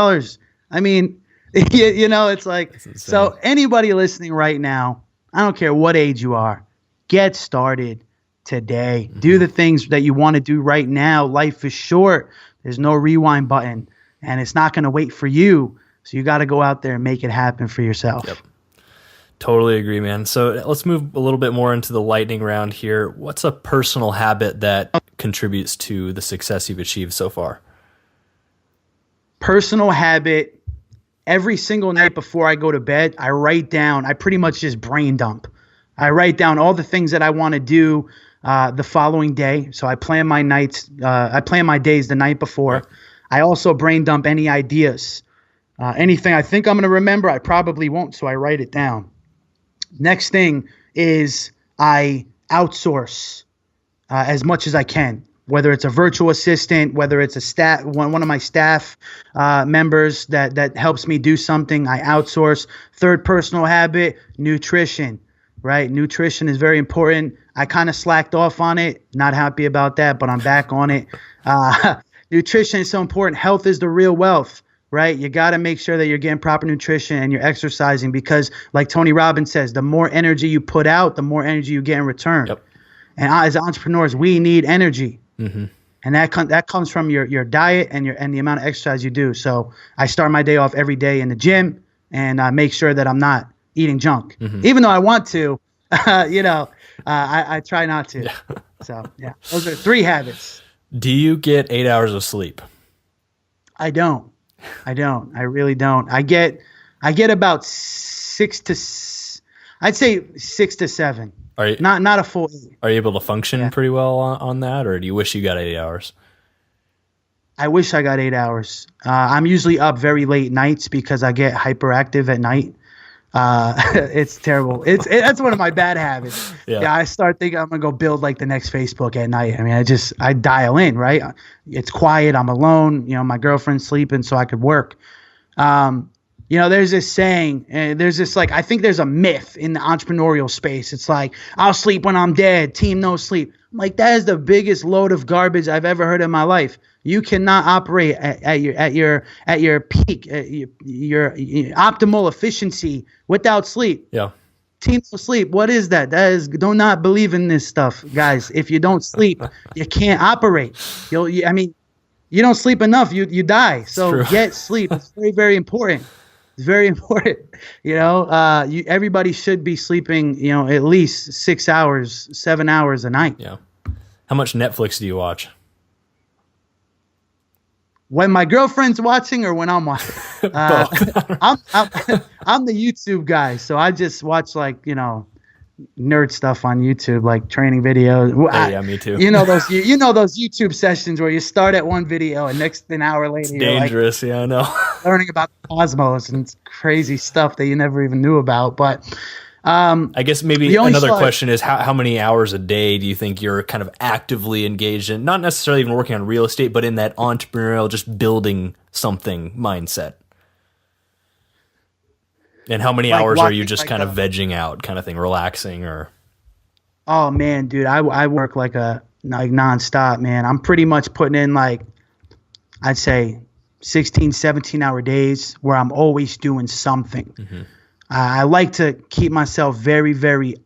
I mean, it's like, so anybody listening right now, I don't care what age you are, get started today. Mm-hmm. Do the things that you want to do right now. Life is short. There's no rewind button, and it's not going to wait for you. So you got to go out there and make it happen for yourself. Yep. Totally agree, man. So let's move a little bit more into the lightning round here. What's a personal habit that contributes to the success you've achieved so far? Personal habit. Every single night before I go to bed, I pretty much just brain dump. I write down all the things that I want to do the following day. So I plan my nights. I plan my days the night before. I also brain dump any ideas. Anything I think I'm going to remember, I probably won't. So I write it down. Next thing is I outsource as much as I can. Whether it's a virtual assistant, whether it's a staff, one of my staff members that helps me do something, I outsource. Third personal habit, nutrition. Right? Nutrition is very important. I kind of slacked off on it. Not happy about that, but I'm back on it. Nutrition is so important. Health is the real wealth, right? You got to make sure that you're getting proper nutrition and you're exercising because, like Tony Robbins says, the more energy you put out, the more energy you get in return. Yep. And as entrepreneurs, we need energy. Mm-hmm. And that comes from your diet and the amount of exercise you do. So I start my day off every day in the gym and make sure that I'm not eating junk, even though I want to, I try not to. Yeah. So yeah, those are 3 habits. Do you get 8 hours of sleep? I don't. I really don't. I get about 6 to 7. Are you, not a full 8. Are you able to function pretty well on that, or do you wish you got 8 hours? I wish I got 8 hours. I'm usually up very late nights because I get hyperactive at night. It's terrible. That's one of my bad habits. Yeah, I start thinking I'm gonna go build like the next Facebook at night. I mean, I dial in, right? It's quiet. I'm alone. My girlfriend's sleeping, so I could work. There's this saying, there's this I think there's a myth in the entrepreneurial space. It's like, I'll sleep when I'm dead. Team no sleep. I'm like, that is the biggest load of garbage I've ever heard in my life. You cannot operate at your peak, your optimal efficiency without sleep. Yeah. Team no sleep. What is that? Do not believe in this stuff, guys. If you don't sleep, you can't operate. You don't sleep enough, you die. So get sleep. It's very, very important. It's very important. Everybody should be sleeping, at least 6 hours, 7 hours a night. Yeah. How much Netflix do you watch? When my girlfriend's watching or when I'm watching? I'm the YouTube guy, so I just watch like, nerd stuff on YouTube, like training videos. Yeah, me too. You know those YouTube sessions where you start at one video and an hour later you're dangerous. Yeah, I know. learning about the cosmos and crazy stuff that you never even knew about. But I guess maybe another question is how many hours a day do you think you're kind of actively engaged in, not necessarily even working on real estate, but in that entrepreneurial, just building something mindset? And how many hours are you just kind of vegging out kind of thing, relaxing or? Oh man, dude, I work like nonstop, man. I'm pretty much putting in like, I'd say 16, 17-hour days where I'm always doing something. Mm-hmm. I like to keep myself very, very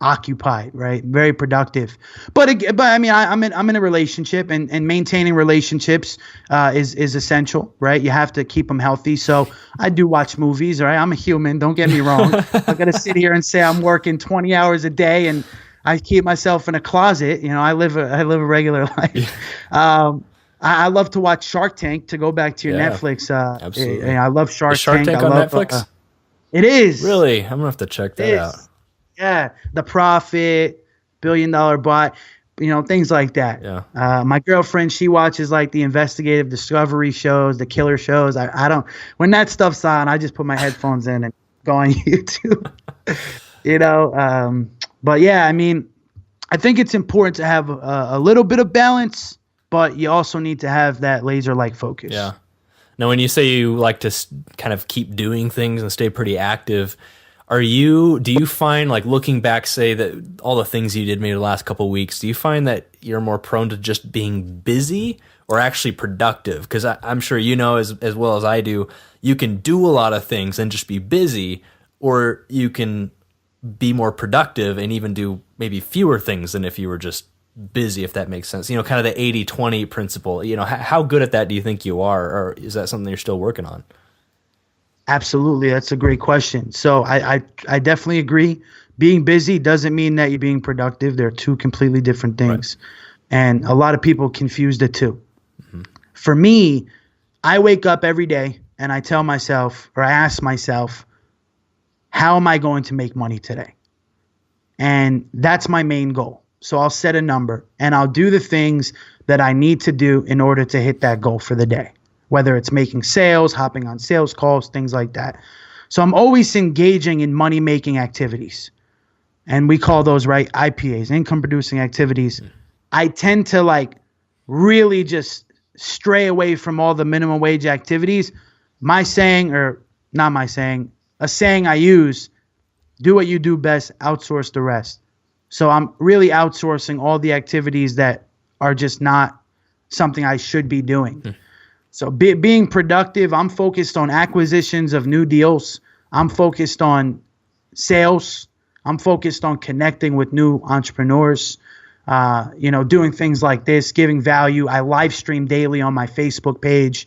occupied, right? Very productive. But I mean, I'm in a relationship, and maintaining relationships is essential, right? You have to keep them healthy. So I do watch movies, right? I'm a human. Don't get me wrong. I got to sit here and say I'm working 20 hours a day, and I keep myself in a closet. I live a regular life. I love to watch Shark Tank. To go back to your Netflix, absolutely. I love Shark Tank. Tank on Netflix? It is. Really? I'm gonna have to check that out. Yeah, The Profit, $1 Billion Bot, things like that. Yeah. My girlfriend, she watches like the investigative discovery shows, the killer shows. I don't. When that stuff's on, I just put my headphones in and go on YouTube. But yeah, I mean, I think it's important to have a little bit of balance, but you also need to have that laser-like focus. Yeah. Now, when you say you like to kind of keep doing things and stay pretty active, do you find, like, looking back, say that all the things you did maybe the last couple of weeks, do you find that you're more prone to just being busy or actually productive? Because I'm sure as well as I do, you can do a lot of things and just be busy, or you can be more productive and even do maybe fewer things than if you were just busy, if that makes sense. Kind of the 80-20 principle. How good at that do you think you are, or is that something you're still working on? Absolutely. That's a great question. So I definitely agree. Being busy doesn't mean that you're being productive. They're two completely different things. Right. And a lot of people confuse the two. Mm-hmm. For me, I wake up every day and I tell myself, or I ask myself, how am I going to make money today? And that's my main goal. So I'll set a number and I'll do the things that I need to do in order to hit that goal for the day, whether it's making sales, hopping on sales calls, things like that. So I'm always engaging in money-making activities. And we call those, right, IPAs, income producing activities. I tend to really just stray away from all the minimum wage activities. My saying, or not my saying, a saying I use, do what you do best, outsource the rest. So I'm really outsourcing all the activities that are just not something I should be doing. So being productive, I'm focused on acquisitions of new deals. I'm focused on sales. I'm focused on connecting with new entrepreneurs, doing things like this, giving value. I live stream daily on my Facebook page.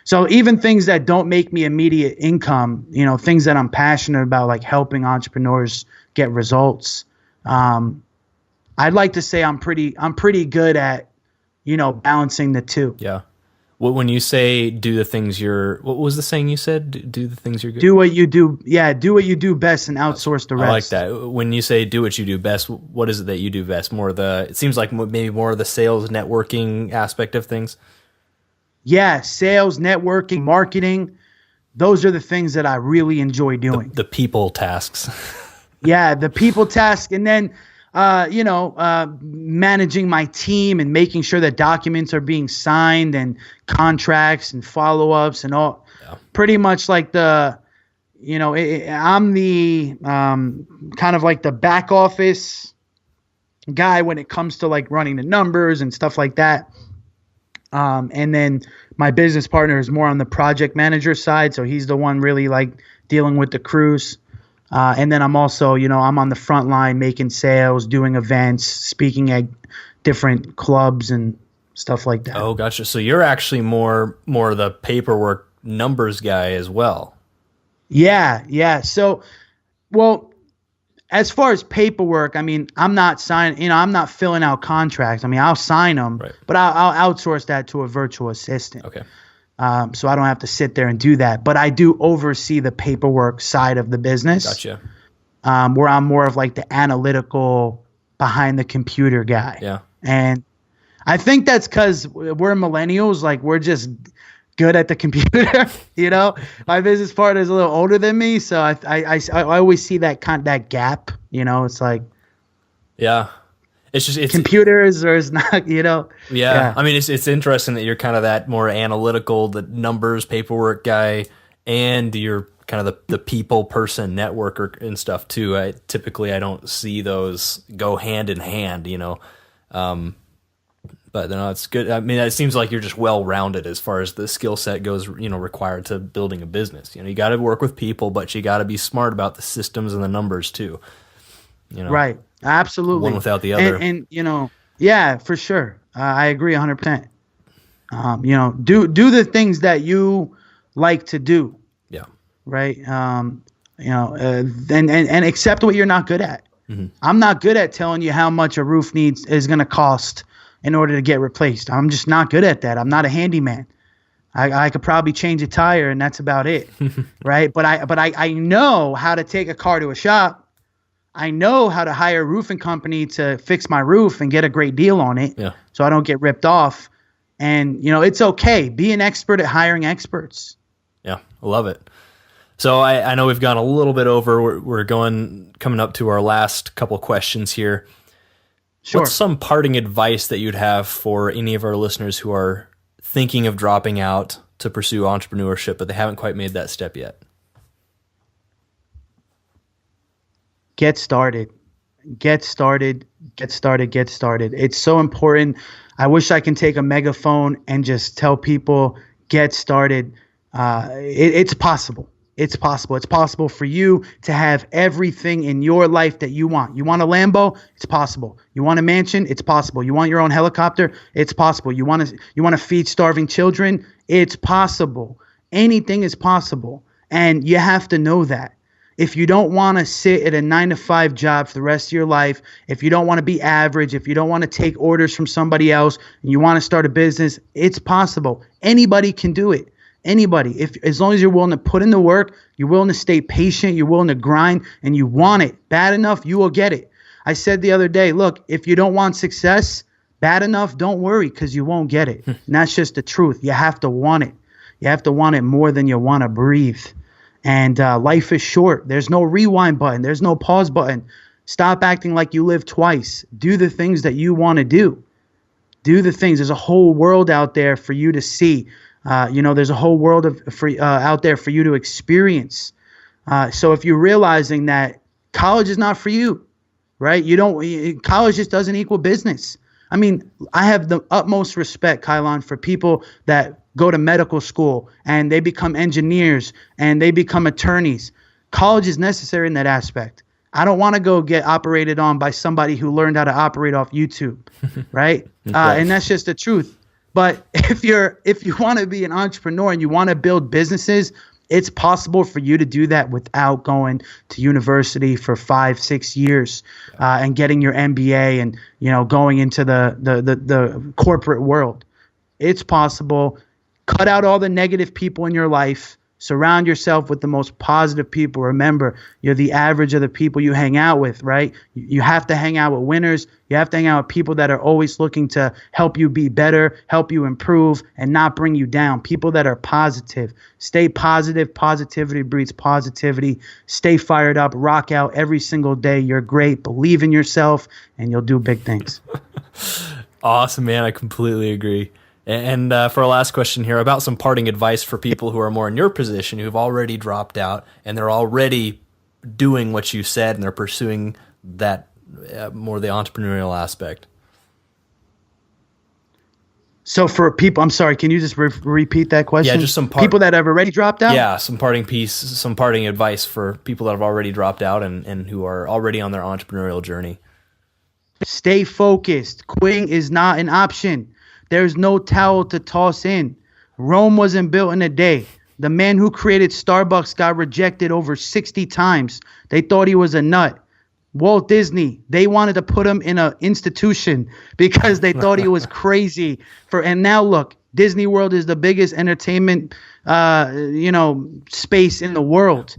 So even things that don't make me immediate income, things that I'm passionate about, like helping entrepreneurs get results. I'd like to say I'm pretty good at, balancing the two. Yeah. Well, when you say do the things what was the saying you said? Do the things you're good. Do what you do. Yeah. Do what you do best and outsource the rest. I like that. When you say do what you do best, what is it that you do best? It seems like maybe more of the sales networking aspect of things. Yeah. Sales, networking, marketing. Those are the things that I really enjoy doing. The people tasks. Yeah. The people task. And then, managing my team and making sure that documents are being signed and contracts and follow-ups and all. Yeah. Pretty much like I'm the kind of like the back office guy when it comes to like running the numbers and stuff like that. And then my business partner is more on the project manager side. So he's the one really like dealing with the crews. And then I'm also, I'm on the front line making sales, doing events, speaking at different clubs and stuff like that. Oh, gotcha. So you're actually more the paperwork numbers guy as well. Yeah. So, well, as far as paperwork, I mean, I'm not signing, I'm not filling out contracts. I mean, I'll sign them, but I'll outsource that to a virtual assistant. Okay. So I don't have to sit there and do that. But I do oversee the paperwork side of the business. Gotcha. Where I'm more of like the analytical behind the computer guy. Yeah. And I think that's because we're millennials. Like, we're just good at the computer. My business partner is a little older than me, so I always see that gap. It's like, yeah, it's computers or it's not. Yeah. I mean, it's interesting that you're kind of that more analytical, the numbers, paperwork guy, and you're kind of the people person, networker and stuff too. I don't see those go hand in hand. But no, it's good. I mean, it seems like you're just well-rounded as far as the skill set goes, required to building a business. You got to work with people, but you got to be smart about the systems and the numbers too. Right. Absolutely. One without the other. And yeah, for sure. I agree 100%. Do the things that you like to do. Yeah. Right. And accept what you're not good at. Mm-hmm. I'm not good at telling you how much a roof is going to cost in order to get replaced. I'm just not good at that. I'm not a handyman. I could probably change a tire and that's about it. Right. But I know how to take a car to a shop. I know how to hire a roofing company to fix my roof and get a great deal on it. Yeah. So I don't get ripped off. And, it's okay. Be an expert at hiring experts. Yeah. I love it. So I know we've gone a little bit over. We're coming up to our last couple questions here. Sure. What's some parting advice that you'd have for any of our listeners who are thinking of dropping out to pursue entrepreneurship, but they haven't quite made that step yet? Get started. Get started. Get started. Get started. It's so important. I wish I can take a megaphone and just tell people, get started. It's possible. It's possible. It's possible for you to have everything in your life that you want. You want a Lambo? It's possible. You want a mansion? It's possible. You want your own helicopter? It's possible. You want to feed starving children? It's possible. Anything is possible. And you have to know that. If you don't want to sit at a 9-to-5 job for the rest of your life, if you don't want to be average, if you don't want to take orders from somebody else, and you want to start a business, it's possible. Anybody can do it. Anybody, as long as you're willing to put in the work, you're willing to stay patient, you're willing to grind, and you want it bad enough, you will get it. I said the other day, look, if you don't want success bad enough, don't worry, because you won't get it. And that's just the truth. You have to want it. You have to want it more than you want to breathe. And life is short. There's no rewind button. There's no pause button. Stop acting like you live twice. Do the things that you want to do. Do the things. There's a whole world out there for you to see. There's a whole world out there for you to experience. So if you're realizing that college is not for you, right? College just doesn't equal business. I mean, I have the utmost respect, Kylon, for people that go to medical school and they become engineers and they become attorneys. College is necessary in that aspect. I don't want to go get operated on by somebody who learned how to operate off YouTube, right? And that's just the truth. But if you want to be an entrepreneur and you want to build businesses, it's possible for you to do that without going to university for 5-6 years and getting your MBA and going into the corporate world. It's possible. Cut out all the negative people in your life. Surround yourself with the most positive people. Remember, you're the average of the people you hang out with, right? You have to hang out with winners. You have to hang out with people that are always looking to help you be better, help you improve, and not bring you down. People that are positive. Stay positive. Positivity breeds positivity. Stay fired up. Rock out every single day. You're great. Believe in yourself, and you'll do big things. Awesome, man. I completely agree. And for our last question here, about some parting advice for people who are more in your position, who've already dropped out and they're already doing what you said and they're pursuing that more the entrepreneurial aspect. So for people, I'm sorry, can you just repeat that question? Yeah, just some people that have already dropped out? Yeah, some parting advice for people that have already dropped out and who are already on their entrepreneurial journey. Stay focused. Quitting is not an option. There's no towel to toss in. Rome wasn't built in a day. The man who created Starbucks got rejected over 60 times. They thought he was a nut. Walt Disney, they wanted to put him in an institution because they thought he was crazy. And now look, Disney World is the biggest entertainment, space in the world.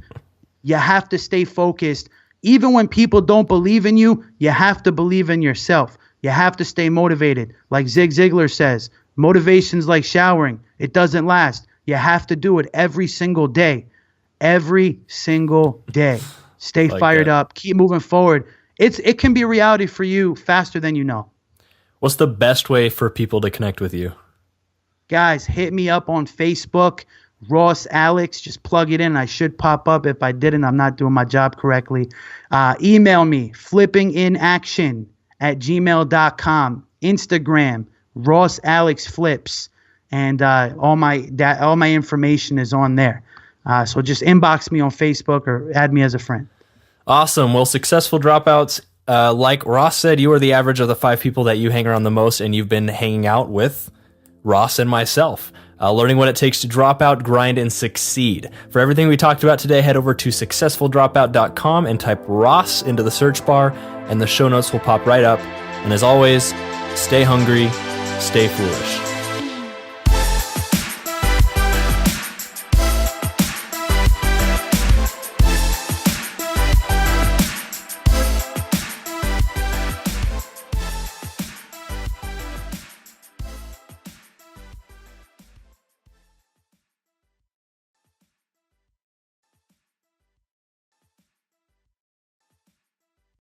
You have to stay focused. Even when people don't believe in you, you have to believe in yourself. You have to stay motivated. Like Zig Ziglar says, motivation's like showering. It doesn't last. You have to do it every single day. Every single day. Stay fired up. Keep moving forward. It can be a reality for you faster than you know. What's the best way for people to connect with you? Guys, hit me up on Facebook, Ross Alex. Just plug it in. I should pop up. If I didn't, I'm not doing my job correctly. Email me, flippinginaction@gmail.com. Instagram, Ross Alex Flips. And all my information is on there. So just inbox me on Facebook or add me as a friend. Awesome. Well, successful dropouts. Like Ross said, you are the average of the 5 people that you hang around the most, and you've been hanging out with Ross and myself, learning what it takes to drop out, grind, and succeed. For everything we talked about today, head over to successfuldropout.com and type Ross into the search bar, and the show notes will pop right up. And as always, stay hungry, stay foolish.